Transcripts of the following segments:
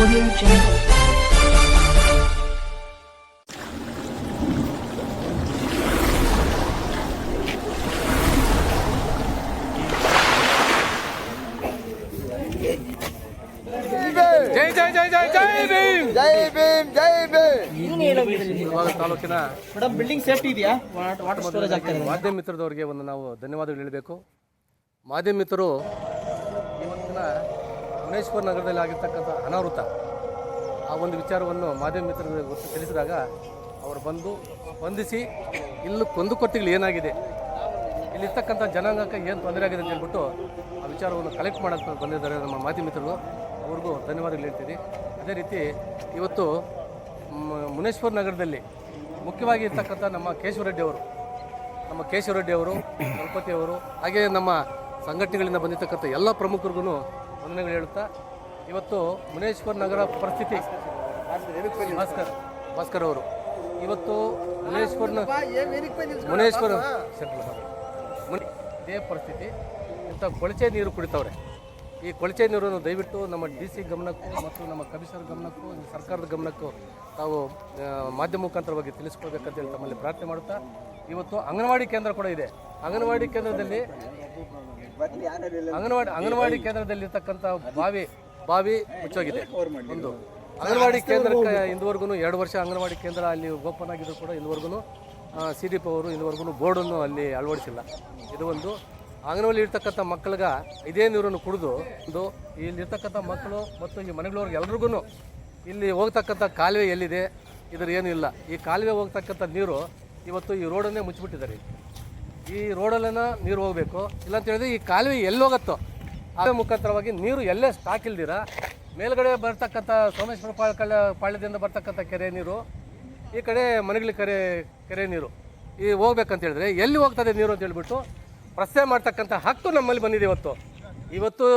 Audio Jungle. ಜೈ ಜೈ ಜೈ ಜೈ ಜೈ ಭೀಮ್ ಜೈ ಭೀಮ್ ಜೈ ಭೀಮ್. ತಾಲೂಕಿನ madam building safety ಇದೆಯಾ? Water storage ಆಗ್ತಾ ಇದೆ. ಮಾಧ್ಯಮ ಮಿತ್ರದವರಿಗೆ ಒಂದು ನಾವು ಧನ್ಯವಾದಗಳು ಹೇಳಬೇಕು. ಮಾಧ್ಯಮ ಮಿತ್ರರು ಇವತ್ತಿನ ಮುನೇಶ್ವರ ನಗರದಲ್ಲಿ ಆಗಿರ್ತಕ್ಕಂಥ ಅನಾಹುತ ಆ ಒಂದು ವಿಚಾರವನ್ನು ಮಾಧ್ಯಮ ಮಿತ್ರರಿಗೆ ತಿಳಿಸಿದಾಗ ಅವರು ಬಂದು ಸ್ಪಂದಿಸಿ ಇಲ್ಲಿ ಕುಂದುಕೊರತೆಗಳು ಏನಾಗಿದೆ, ಇಲ್ಲಿರ್ತಕ್ಕಂಥ ಜನಾಂಗಕ್ಕೆ ಏನು ತೊಂದರೆ ಆಗಿದೆ ಅಂತ ಹೇಳ್ಬಿಟ್ಟು ಆ ವಿಚಾರವನ್ನು ಕಲೆಕ್ಟ್ ಮಾಡೋಕ್ಕೆ ಬಂದಿದ್ದಾರೆ ನಮ್ಮ ಮಾಧ್ಯಮ ಮಿತ್ರರು. ಅವ್ರಿಗೂ ಧನ್ಯವಾದಗಳು ಹೇಳ್ತೀನಿ. ಅದೇ ರೀತಿ ಇವತ್ತು ಮುನೇಶ್ವರ ನಗರದಲ್ಲಿ ಮುಖ್ಯವಾಗಿ ಇರ್ತಕ್ಕಂಥ ನಮ್ಮ ಕೇಶವರೆಡ್ಡಿ ಅವರು ಗಣಪತಿ ಅವರು ಹಾಗೆ ನಮ್ಮ ಸಂಘಟನೆಗಳಿಂದ ಬಂದಿರತಕ್ಕಂಥ ಎಲ್ಲ ಪ್ರಮುಖರಿಗೂ ವಂದನೆಗಳು ಹೇಳುತ್ತಾ ಇವತ್ತು ಮುನೇಶ್ವರ ನಗರ ಪರಿಸ್ಥಿತಿ ಭಾಸ್ಕರ್ ಅವರು ಇವತ್ತು ಮುನೇಶ್ವರ ಇದೇ ಪರಿಸ್ಥಿತಿ. ಇಂಥ ಕೊಳಚೆ ನೀರು ಕುಡಿತವ್ರೆ. ಈ ಕೊಳಚೆ ನೀರನ್ನು ದಯವಿಟ್ಟು ನಮ್ಮ DC ಗಮನಕ್ಕೂ ಮತ್ತು ನಮ್ಮ ಕಮಿಷನರ್ ಗಮನಕ್ಕೂ ಸರ್ಕಾರದ ಗಮನಕ್ಕೂ ತಾವು ಮಾಧ್ಯಮ ಮುಖಾಂತರವಾಗಿ ತಿಳಿಸ್ಕೊಳ್ಬೇಕಂತೇಳಿ ತಮ್ಮಲ್ಲಿ ಪ್ರಾರ್ಥನೆ ಮಾಡುತ್ತಾ ಇವತ್ತು ಅಂಗನವಾಡಿ ಕೇಂದ್ರ ಕೂಡ ಇದೆ. ಅಂಗನವಾಡಿ ಕೇಂದ್ರದಲ್ಲಿ ಇರ್ತಕ್ಕಂಥ ಬಾವಿ ಮುಚ್ಚೋಗಿದೆ. ಒಂದು ಅಂಗನವಾಡಿ ಕೇಂದ್ರಕ್ಕೆ ಇಂದುವರೆಗೂ 2 ವರ್ಷ ಅಂಗನವಾಡಿ ಕೇಂದ್ರ ಅಲ್ಲಿ ಓಪನ್ ಆಗಿದ್ರು ಕೂಡ ಇಂದುವರೆಗೂ CDP ಅವರು ಇಂದುವರೆಗೂ ಬೋರ್ಡನ್ನು ಅಲ್ಲಿ ಅಳವಡಿಸಿಲ್ಲ. ಇದು ಒಂದು ಅಂಗನವಾಡಿ ಇರ್ತಕ್ಕಂಥ ಮಕ್ಕಳಿಗೆ ಇದೇ ನೀರನ್ನು ಕುಡಿದು ಇಲ್ಲಿರ್ತಕ್ಕಂಥ ಮಕ್ಕಳು ಮತ್ತು ಈ ಮನೆಗಳವ್ರಿಗೆ ಎಲ್ರಿಗೂ ಇಲ್ಲಿ ಹೋಗ್ತಕ್ಕಂಥ ಕಾಲುವೆ ಎಲ್ಲಿದೆ ಇದ್ರ ಏನೂ ಇಲ್ಲ. ಈ ಕಾಲುವೆ ಹೋಗ್ತಕ್ಕಂಥ ನೀರು ಇವತ್ತು ಈ ರೋಡನ್ನೇ ಮುಚ್ಚಿಬಿಟ್ಟಿದ್ದಾರೆ. ಈ ರೋಡಲ್ಲೇನ ನೀರು ಹೋಗಬೇಕು, ಇಲ್ಲಾಂತ ಹೇಳಿದ್ರೆ ಈ ಕಾಲುವೆ ಎಲ್ಲಿ ಹೋಗುತ್ತೋ ಆ ಮುಖಾಂತರವಾಗಿ ನೀರು ಎಲ್ಲೇ ಸ್ಟಾಕ್ ಇಲ್ದಿರ ಮೇಲ್ಗಡೆ ಬರ್ತಕ್ಕಂಥ ಸೋಮೇಶ್ವರ ಪಾಳ್ಯದಿಂದ ಬರ್ತಕ್ಕಂಥ ಕೆರೆ ನೀರು ಈ ಕಡೆ ಮನೆಗಳ ಕೆರೆ ನೀರು ಈ ಹೋಗ್ಬೇಕಂತ ಹೇಳಿದ್ರೆ ಎಲ್ಲಿ ಹೋಗ್ತದೆ ನೀರು ಅಂತ ಹೇಳ್ಬಿಟ್ಟು ಪ್ರಶ್ನೆ ಮಾಡ್ತಕ್ಕಂಥ ಹಕ್ಕು ನಮ್ಮಲ್ಲಿ ಬಂದಿದೆ. ಇವತ್ತು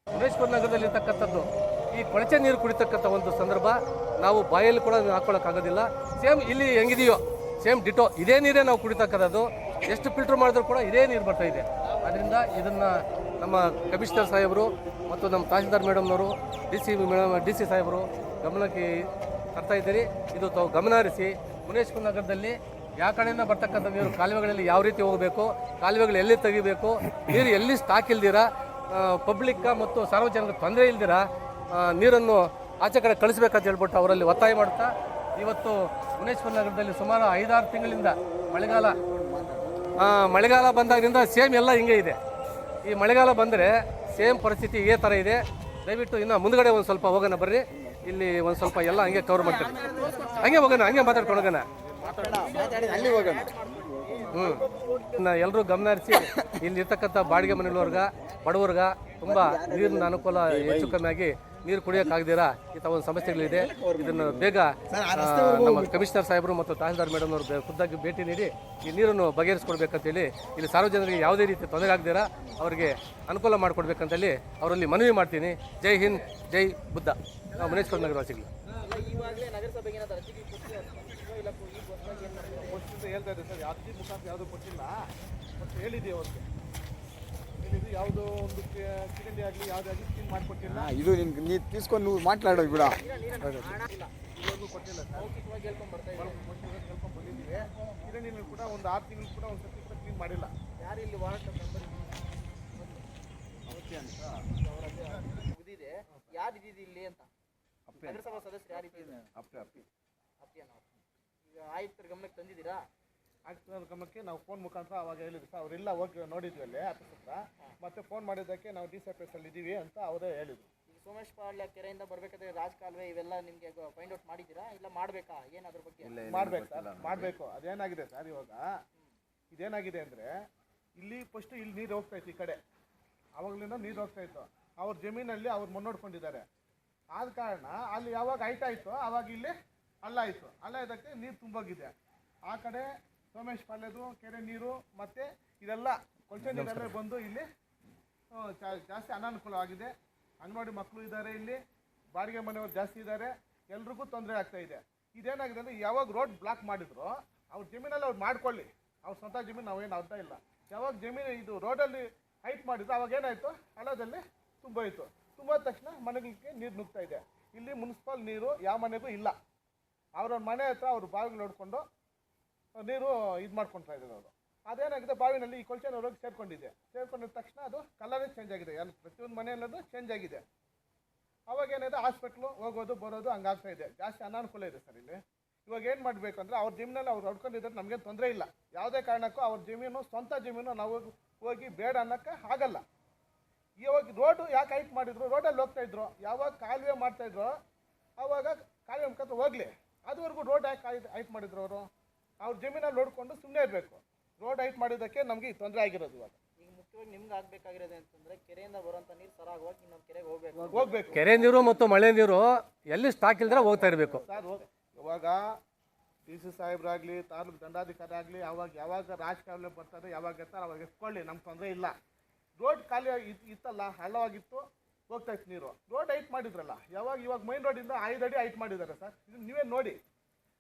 ಮುನೇಶ್ವರ ನಗರದಲ್ಲಿರ್ತಕ್ಕಂಥದ್ದು ಈ ಕೊಳಚೆ ನೀರು ಕುಡಿತಕ್ಕಂಥ ಒಂದು ಸಂದರ್ಭ ನಾವು ಬಾಯಲ್ಲಿ ಕೂಡ ಹಾಕೊಳ್ಳೋಕ್ಕಾಗೋದಿಲ್ಲ. ಸೇಮ್ ಇಲ್ಲಿ ಹೆಂಗಿದೆಯೋ ಸೇಮ್ ಡಿಟೋ ಇದೇ ನೀರೇ ನಾವು ಕುಡಿತಕ್ಕಂಥದ್ದು. ಎಷ್ಟು ಫಿಲ್ಟರ್ ಮಾಡಿದ್ರು ಕೂಡ ಇದೇ ನೀರು ಬರ್ತಾ ಇದೆ. ಆದ್ದರಿಂದ ಇದನ್ನು ನಮ್ಮ ಕಮಿಷನರ್ ಸಾಹೇಬರು ಮತ್ತು ನಮ್ಮ ತಹಸೀಲ್ದಾರ್ ಮೇಡಮ್ನವರು DC ಸಾಹೇಬರು ಗಮನಕ್ಕೆ ತರ್ತಾ ಇದ್ದೀರಿ. ಇದು ತಾವು ಗಮನ ಹರಿಸಿ ಮುನೇಶ್ವರ ನಗರದಲ್ಲಿ ಯಾವ ಕಡೆಯಿಂದ ಬರ್ತಕ್ಕಂಥ ನೀರು ಕಾಲುವೆಗಳಲ್ಲಿ ಯಾವ ರೀತಿ ಹೋಗಬೇಕು, ಕಾಲುವೆಗಳು ಎಲ್ಲಿ ತೆಗಿಬೇಕು, ನೀರು ಎಲ್ಲಿ ಸ್ಟಾಕ್ ಇಲ್ದಿರ ಪಬ್ಲಿಕ್ ಮತ್ತು ಸಾರ್ವಜನಿಕ ತೊಂದರೆ ಇಲ್ದಿರ ನೀರನ್ನು ಆಚೆ ಕಡೆ ಕಳಿಸ್ಬೇಕಂತ ಹೇಳ್ಬಿಟ್ಟು ಅವರಲ್ಲಿ ಒತ್ತಾಯ ಮಾಡ್ತಾ ಇವತ್ತು ಮುನೇಶ್ವರ ನಗರದಲ್ಲಿ ಸುಮಾರು 5-6 ತಿಂಗಳಿಂದ ಮಳೆಗಾಲ ಬಂದಾಗಿನಿಂದ ಸೇಮ್ ಎಲ್ಲ ಹಿಂಗೆ ಇದೆ. ಈ ಮಳೆಗಾಲ ಬಂದರೆ ಸೇಮ್ ಪರಿಸ್ಥಿತಿ ಇದೇ ಥರ ಇದೆ. ದಯವಿಟ್ಟು ಇನ್ನು ಮುಂದ್ಗಡೆ ಒಂದು ಸ್ವಲ್ಪ ಹೋಗೋಣ ಬರ್ರಿ. ಇಲ್ಲಿ ಒಂದು ಸ್ವಲ್ಪ ಎಲ್ಲ ಹಂಗೆ ಕವರ್ ಮಾಡ್ತಾರೆ. ಹಂಗೆ ಹೋಗೋಣ, ಹಂಗೆ ಮಾತಾಡ್ಕೊಂಡು ಹೋಗೋಣ. ಎಲ್ಲರೂ ಗಮನ ಹರಿಸಿ ಇಲ್ಲಿರ್ತಕ್ಕಂಥ ಬಾಡಿಗೆ ಮನೆಗಳವ್ರಿಗೆ ಬಡವ್ರಿಗೆ ತುಂಬ ನೀರಿನ ಅನುಕೂಲ ಹೆಚ್ಚು ಕಮ್ಮಿ ಆಗಿ ನೀರು ಕುಡಿಯೋಕ್ಕಾಗದಿರಾ ಈ ಥರ ಒಂದು ಸಮಸ್ಯೆಗಳಿದೆ. ಇದನ್ನು ಬೇಗ ನಮ್ಮ ಕಮಿಷನರ್ ಸಾಹೇಬರು ಮತ್ತು ತಹಸೀಲ್ದಾರ್ ಮೇಡಮ್ ಅವರು ಖುದ್ದಾಗಿ ಭೇಟಿ ನೀಡಿ ಈ ನೀರನ್ನು ಬಗೆಹರಿಸ್ಕೊಡ್ಬೇಕಂತೇಳಿ ಇಲ್ಲಿ ಸಾರ್ವಜನಿಕರಿಗೆ ಯಾವುದೇ ರೀತಿ ತೊಂದರೆ ಆಗದಿರಾ ಅವರಿಗೆ ಅನುಕೂಲ ಮಾಡಿಕೊಡ್ಬೇಕಂತೇಳಿ ಅವರಲ್ಲಿ ಮನವಿ ಮಾಡ್ತೀನಿ. ಜೈ ಹಿಂದ್, ಜೈ ಬುದ್ಧ. ನಾವು ಮುನೇಶ್ವರ ನಗರವಾಸಿಗಳು ಹೇಳ್ತಾ ಇದೆ ಸರ್, ಅರ್ಜಿ ಮುಖಾಂತರ ಯಾವುದೂ ಕೊಟ್ಟಿಲ್ಲ, ಮತ್ತು ಹೇಳಿದ್ದೀವಿ ಅವ್ರಿಗೆ. ಯಾವುದೋ ಒಂದು ಕಿರಂಡಿ ಆಗಲಿ ಯಾವುದೇ ಆಗಲಿ ಸ್ಕೀಮ್ ಮಾಡಿಕೊಟ್ಟಿಲ್ಲ. ಇದು ನೀ తీసుకొని నువ్వు ಮಾట్లాಡೋ ಬಿಡ. ಇವಾಗೂ ಕೊಟ್ಟಿಲ್ಲ ಸರ್. ಮೌಖಿಕವಾಗಿ ಹೇಳ್ಕೊಂಡು ಬಂದಿದ್ದೀವಿ. ಕಿರಂಡಿನೂ ಕೂಡ ಒಂದು 6 ತಿಂಗಳು ಕೂಡ ಒಂದು ಸರ್ತಿ ಕೂಡ ಕ್ಲೀನ್ ಮಾಡಿಲ್ಲ. ಯಾರು ಇಲ್ಲಿ ವಾರ್ಡ್ ಮೆಂಬರ್ ಓಕೆ ಅಂತ ಮುಗಿದಿದೆ. ಯಾರು ಇದ್ದಿದ್ದು ಇಲ್ಲಿ ಅಂತ ನಗರಸಭಾ ಸದಸ್ಯರು ಯಾರು ಇದ್ದೀವಿ? ಅಪ್ಪಿ ಈಗ ಆಯುಕ್ತರ ಗಮನಕ್ಕೆ ತಂದಿದ್ದೀರಾ? ಆಯುಕ್ತರ ಗಮನಕ್ಕೆ ನಾವು ಫೋನ್ ಮುಖಾಂತರ ಅವಾಗ ಹೇಳಿದ್ರು ಸರ್, ಅವರೆಲ್ಲ ಹೋಗಿ ನೋಡಿದ್ವಿ ಅಲ್ಲಿ ಆಫೀಸ್ ಹತ್ರ. ಮತ್ತೆ ಫೋನ್ ಮಾಡಿದ್ದಕ್ಕೆ ನಾವು DCFS ಅಲ್ಲಿ ಇದ್ದೀವಿ ಅಂತ ಅವರೇ ಹೇಳಿದ್ರು. ಈಗ ಸೋಮೇಶ್ ಪಾಳ್ಯ ಕೆರೆಯಿಂದ ಬರಬೇಕಾದ್ರೆ ರಾಜಕಾಲುವೆ ಇವೆಲ್ಲ ನಿಮಗೆ ಫೈಂಡ್ ಔಟ್ ಮಾಡಿದ್ದೀರಾ, ಇಲ್ಲ ಮಾಡಬೇಕಾ? ಏನು ಅದ್ರ ಬಗ್ಗೆ ಮಾಡಬೇಕು ಸರ್, ಮಾಡಬೇಕು. ಅದೇನಾಗಿದೆ ಸರ್, ಇವಾಗ ಇದೇನಾಗಿದೆ ಅಂದರೆ ಇಲ್ಲಿ ಫಸ್ಟು ಇಲ್ಲಿ ನೀರು ಹೋಗ್ತಾ ಇತ್ತು, ಈ ಕಡೆ ಆವಾಗಲಿಂದ ನೀರು ಹೋಗ್ತಾ ಇತ್ತು. ಅವ್ರ ಜಮೀನಲ್ಲಿ ಅವ್ರು ಮುನ್ನೋಡ್ಕೊಂಡಿದ್ದಾರೆ. ಆದ ಕಾರಣ ಅಲ್ಲಿ ಯಾವಾಗ ಆಯ್ತಾಯಿತು ಆವಾಗ ಇಲ್ಲಿ ಹಳ್ಳ ಆಯಿತು. ಹಳ್ಳ ಇದಕ್ಕೆ ನೀರು ತುಂಬೋಗಿದೆ. ಆ ಕಡೆ ಸೋಮೇಶ್ ಪಾಳ್ಯದು ಕೆರೆ ನೀರು ಮತ್ತು ಇದೆಲ್ಲ ಕೊಳಚೆ ನೀರೆಲ್ಲ ಬಂದು ಇಲ್ಲಿ ಜಾಸ್ತಿ ಅನಾನುಕೂಲವಾಗಿದೆ. ಅಂಗನವಾಡಿ ಮಕ್ಕಳು ಇದ್ದಾರೆ, ಇಲ್ಲಿ ಬಾಡಿಗೆ ಮನೆಯವರು ಜಾಸ್ತಿ ಇದ್ದಾರೆ, ಎಲ್ರಿಗೂ ತೊಂದರೆ ಆಗ್ತಾಯಿದೆ. ಇದೇನಾಗಿದೆ ಅಂದರೆ ಯಾವಾಗ ರೋಡ್ ಬ್ಲಾಕ್ ಮಾಡಿದ್ರು ಅವ್ರ ಜಮೀನಲ್ಲಿ ಅವ್ರು ಮಾಡ್ಕೊಳ್ಳಿ, ಅವ್ರ ಸ್ವಂತ ಜಮೀನು ನಾವೇನು ಅರ್ಥ ಇಲ್ಲ. ಯಾವಾಗ ಜಮೀನು ಇದು ರೋಡಲ್ಲಿ ಹೈಟ್ ಮಾಡಿದ್ರು ಅವಾಗ ಏನಾಯಿತು, ಹಳ್ಳದಲ್ಲಿ ತುಂಬೋಯಿತು. ತುಂಬೋದ ತಕ್ಷಣ ಮನೆಗಳಿಗೆ ನೀರು ನುಗ್ತಾ ಇದೆ. ಇಲ್ಲಿ ಮುನ್ಸಿಪಲ್ ನೀರು ಯಾವ ಮನೆಗೂ ಇಲ್ಲ. ಅವ್ರವ್ರ ಮನೆ ಹತ್ರ ಅವ್ರು ಬಾವಿಗಳು ನೋಡಿಕೊಂಡು ನೀರು ಇದು ಮಾಡ್ಕೊಳ್ತಾ ಇದ್ದಾರೆ ಅವರು. ಅದೇನಾಗಿದೆ, ಬಾವಿನಲ್ಲಿ ಈ ಕೊಳಚೆ ನೀರು ಹೋಗಿ ಸೇರ್ಕೊಂಡಿದ್ದ ತಕ್ಷಣ ಅದು ಕಲರೇ ಚೇಂಜ್ ಆಗಿದೆ. ಪ್ರತಿಯೊಂದು ಮನೆಯಲ್ಲೂ ಚೇಂಜ್ ಆಗಿದೆ. ಅವಾಗ ಏನಿದೆ, ಹಾಸ್ಪಿಟ್ಲು ಹೋಗೋದು ಬರೋದು ಹಂಗಾಗ್ತಾ ಇದೆ. ಜಾಸ್ತಿ ಅನಾನುಕೂಲ ಇದೆ ಸರ್ ಇಲ್ಲಿ. ಇವಾಗ ಏನು ಮಾಡಬೇಕು ಅಂದರೆ, ಅವ್ರ ಜಮೀನಲ್ಲಿ ಅವ್ರು ಹೊಡ್ಕೊಂಡಿದ್ರೆ ನಮಗೇನು ತೊಂದರೆ ಇಲ್ಲ. ಯಾವುದೇ ಕಾರಣಕ್ಕೂ ಅವ್ರ ಜಮೀನು ಸ್ವಂತ ಜಮೀನು ನಾವು ಹೋಗಿ ಬೇಡ ಅನ್ನೋಕ್ಕೆ ಆಗಲ್ಲ. ಇವಾಗ ರೋಡು ಯಾಕೆ ಹೈಟ್ ಮಾಡಿದ್ರು, ರೋಡಲ್ಲಿ ಹೋಗ್ತಾಯಿದ್ರು. ಯಾವಾಗ ಕಾಲುವೆ ಮಾಡ್ತಾಯಿದ್ರು ಆವಾಗ ಕಾಲುವೆ ಮುಖಾಂತರ ಹೋಗಲಿ. ಅದುವರೆಗೂ ರೋಡ್ ಯಾಕೆ ಹೈಟ್ ಮಾಡಿದ್ರು ಅವರು? ಅವ್ರ ಜಮೀನಲ್ಲಿ ನೋಡಿಕೊಂಡು ಸುಮ್ಮನೆ ಇರಬೇಕು. ರೋಡ್ ಹೈಟ್ ಮಾಡಿದ್ದಕ್ಕೆ ನಮಗೆ ತೊಂದರೆ ಆಗಿರೋದು. ಇವಾಗ ಈಗ ಮುಖ್ಯವಾಗಿ ನಿಮ್ಗೆ ಆಗಬೇಕಾಗಿರೋದು ಅಂತಂದರೆ ಕೆರೆಯಿಂದ ಬರುವಂಥ ನೀರು ಸರಾಗವಾಗಿ ಇನ್ನೊಂದು ಕೆರೆಗೆ ಹೋಗ್ಬೇಕು. ಕೆರೆ ನೀರು ಮತ್ತು ಮಳೆ ನೀರು ಎಲ್ಲಿ ಸ್ಟಾಕ್ ಇಲ್ದ್ರೆ ಹೋಗ್ತಾ ಇರಬೇಕು ಸರ್. ಇವಾಗ ಡಿ ಸಿ ಸಾಹೇಬ್ರಾಗಲಿ, ತಾಲೂಕು ದಂಡಾಧಿಕಾರಿ ಆಗಲಿ, ಯಾವಾಗ ರಾಜಕಾರಣಿ ಬರ್ತಾರೆ, ಯಾವಾಗ ಇರ್ತಾರೆ ಅವಾಗ ಎತ್ಕೊಳ್ಳಿ, ನಮ್ಗೆ ತೊಂದರೆ ಇಲ್ಲ. ರೋಡ್ ಖಾಲಿ ಇತ್ತಲ್ಲ, ಹಳ್ಳವಾಗಿತ್ತು, ಹೋಗ್ತಾ ಇತ್ತು ನೀರು. ರೋಡ್ ಹೈಟ್ ಮಾಡಿದ್ರಲ್ಲ, ಇವಾಗ ಮೈನ್ ರೋಡಿಂದ 5 ಅಡಿ ಹೈಟ್ ಮಾಡಿದ್ದಾರೆ ಸರ್. ಇದು ನೀವೇ ನೋಡಿ,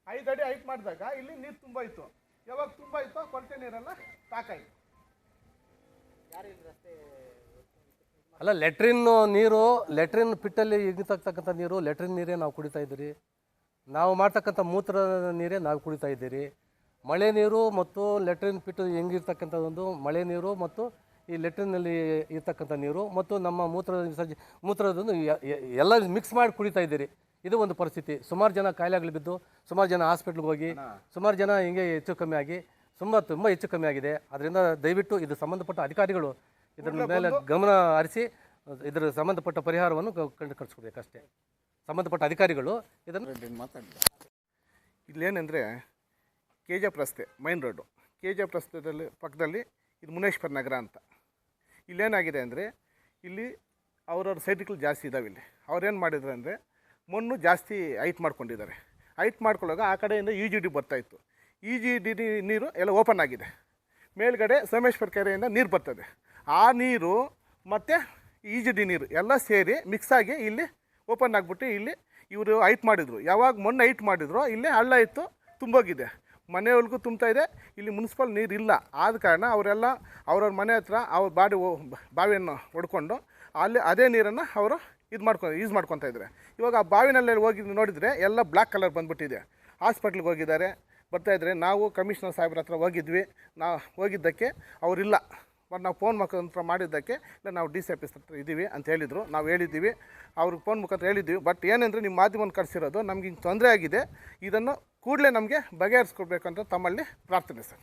5 ಅಡಿ ಹೈಟ್ ಮಾಡಿದಾಗ ಇಲ್ಲಿ ನೀರು ತುಂಬ ಇತ್ತು. ಯಾವಾಗ ತುಂಬ ಇತ್ತು, ಕೊರತೆ ನೀರೆಲ್ಲ ಸಾಕಾಯಿತು. ಯಾರು ಇಲ್ಲಿ ರಸ್ತೆ ಅಲ್ಲ, ಲೆಟ್ರಿನ್ ಪಿಟ್ಟಲ್ಲಿ ಇರ್ತಕ್ಕಂಥ ನೀರು ಲೆಟ್ರಿನ್ ನೀರೇ ನಾವು ಕುಡಿತಾ ಇದ್ದೀರಿ. ನಾವು ಮಾಡ್ತಕ್ಕಂಥ ಮೂತ್ರ ನೀರೇ ನಾವು ಕುಡಿತಾ ಇದ್ದೀರಿ. ಮಳೆ ನೀರು ಮತ್ತು ಲೆಟ್ರಿನ್ ಪಿಟ್ಟು ಹೆಂಗಿರ್ತಕ್ಕಂಥದ್ದೊಂದು ಮಳೆ ನೀರು ಮತ್ತು ಈ ಲೆಟ್ರಿನಲ್ಲಿ ಇರ್ತಕ್ಕಂಥ ನೀರು ಮತ್ತು ನಮ್ಮ ಮೂತ್ರದೊಂದು ಎಲ್ಲ ಮಿಕ್ಸ್ ಮಾಡಿ ಕುಡಿತಾ ಇದ್ದೀರಿ. ಇದು ಒಂದು ಪರಿಸ್ಥಿತಿ. ಸುಮಾರು ಜನ ಕಾಯಿಲೆಗಳು ಬಿದ್ದು, ಸುಮಾರು ಜನ ಹಾಸ್ಪಿಟ್ಲಿಗೆ ಹೋಗಿ, ಸುಮಾರು ಜನ ಹಿಂಗೆ ಹೆಚ್ಚು ಕಮ್ಮಿ ಆಗಿ ತುಂಬ ಹೆಚ್ಚು ಕಮ್ಮಿ ಆಗಿದೆ. ಅದರಿಂದ ದಯವಿಟ್ಟು ಇದು ಸಂಬಂಧಪಟ್ಟ ಅಧಿಕಾರಿಗಳು ಇದರ ಮೇಲೆ ಗಮನ ಹರಿಸಿ ಇದರ ಸಂಬಂಧಪಟ್ಟ ಪರಿಹಾರವನ್ನು ಕಳಿಸ್ಕೊಡ್ಬೇಕಷ್ಟೇ. ಸಂಬಂಧಪಟ್ಟ ಅಧಿಕಾರಿಗಳು ಇದನ್ನು ಮಾತಾಡಿದ. ಇಲ್ಲೇನೆಂದರೆ KGF ರಸ್ತೆ, ಮೈನ್ ರೋಡು, KGF ರಸ್ತೆದಲ್ಲಿ ಪಕ್ಕದಲ್ಲಿ ಇದು ಮುನೇಶ್ವರ ನಗರ ಅಂತ. ಇಲ್ಲೇನಾಗಿದೆ ಅಂದರೆ, ಇಲ್ಲಿ ಅವ್ರವ್ರ ಸೈಟ್ಗಳು ಜಾಸ್ತಿ ಇದ್ದಾವೆ. ಇಲ್ಲಿ ಅವ್ರೇನು ಮಾಡಿದ್ರು ಅಂದರೆ, ಮಣ್ಣು ಜಾಸ್ತಿ ಹೈಟ್ ಮಾಡ್ಕೊಂಡಿದ್ದಾರೆ. ಹೈಟ್ ಮಾಡ್ಕೊಳ್ಳೋವಾಗ ಆ ಕಡೆಯಿಂದ EGD ಬರ್ತಾಯಿತ್ತು. EGD ನೀರು ಎಲ್ಲ ಓಪನ್ ಆಗಿದೆ. ಮೇಲ್ಗಡೆ ಸೋಮೇಶ್ವರ ಕೆರೆಯಿಂದ ನೀರು ಬರ್ತದೆ. ಆ ನೀರು ಮತ್ತು EGD ನೀರು ಎಲ್ಲ ಸೇರಿ ಮಿಕ್ಸಾಗಿ ಇಲ್ಲಿ ಓಪನ್ ಆಗಿಬಿಟ್ಟು ಇಲ್ಲಿ ಇವರು ಹೈಟ್ ಮಾಡಿದರು. ಯಾವಾಗ ಮಣ್ಣು ಹೈಟ್ ಮಾಡಿದ್ರು ಇಲ್ಲಿ ಹಳ್ಳ ಇತ್ತು, ತುಂಬೋಗಿದೆ. ಮನೆಯೊಳಗೂ ತುಂಬ್ತಾ ಇದೆ. ಇಲ್ಲಿ ಮುನ್ಸಿಪಲ್ ನೀರು ಇಲ್ಲ. ಆದ ಕಾರಣ ಅವರೆಲ್ಲ ಅವ್ರವ್ರ ಮನೆ ಹತ್ರ ಅವ್ರ ಬಾವಿಯನ್ನು ಹೊಡ್ಕೊಂಡು ಅಲ್ಲಿ ಅದೇ ನೀರನ್ನು ಅವರು ಯೂಸ್ ಮಾಡ್ಕೊತಾ ಇದ್ದಾರೆ. ಇವಾಗ ಆ ಬಾವಿನಲ್ಲಿ ಹೋಗಿ ನೋಡಿದರೆ ಎಲ್ಲ ಬ್ಲ್ಯಾಕ್ ಕಲರ್ ಬಂದುಬಿಟ್ಟಿದೆ. ಹಾಸ್ಪಿಟ್ಲಿಗೆ ಹೋಗಿದ್ದಾರೆ, ಬರ್ತಾಯಿದ್ರೆ. ನಾವು ಕಮಿಷನರ್ ಸಾಹೇಬ್ರ ಹತ್ರ ಹೋಗಿದ್ವಿ. ನಾವು ಹೋಗಿದ್ದಕ್ಕೆ ಅವರಿಲ್ಲ. ನಾವು ಫೋನ್ ಮುಖಾಂತರ ಮಾಡಿದ್ದಕ್ಕೆ ಇಲ್ಲ, ನಾವು DC ಆಫೀಸ್ ಹತ್ರ ಇದ್ದೀವಿ ಅಂತ ಹೇಳಿದರು. ನಾವು ಹೇಳಿದ್ದೀವಿ, ಅವ್ರಿಗೆ ಫೋನ್ ಮುಖಾಂತರ ಹೇಳಿದ್ದೀವಿ. ಬಟ್ ಏನಂದರೆ, ನಿಮ್ಮ ಮಾಧ್ಯಮವನ್ನು ಕಳಿಸಿರೋದು ನಮ್ಗೆ ಹಿಂಗೆ ತೊಂದರೆ ಆಗಿದೆ, ಇದನ್ನು ಕೂಡಲೇ ನಮಗೆ ಬಗೆಹರಿಸ್ಕೊಡ್ಬೇಕಂತ ತಮ್ಮಲ್ಲಿ ಪ್ರಾರ್ಥನೆ ಸರ್.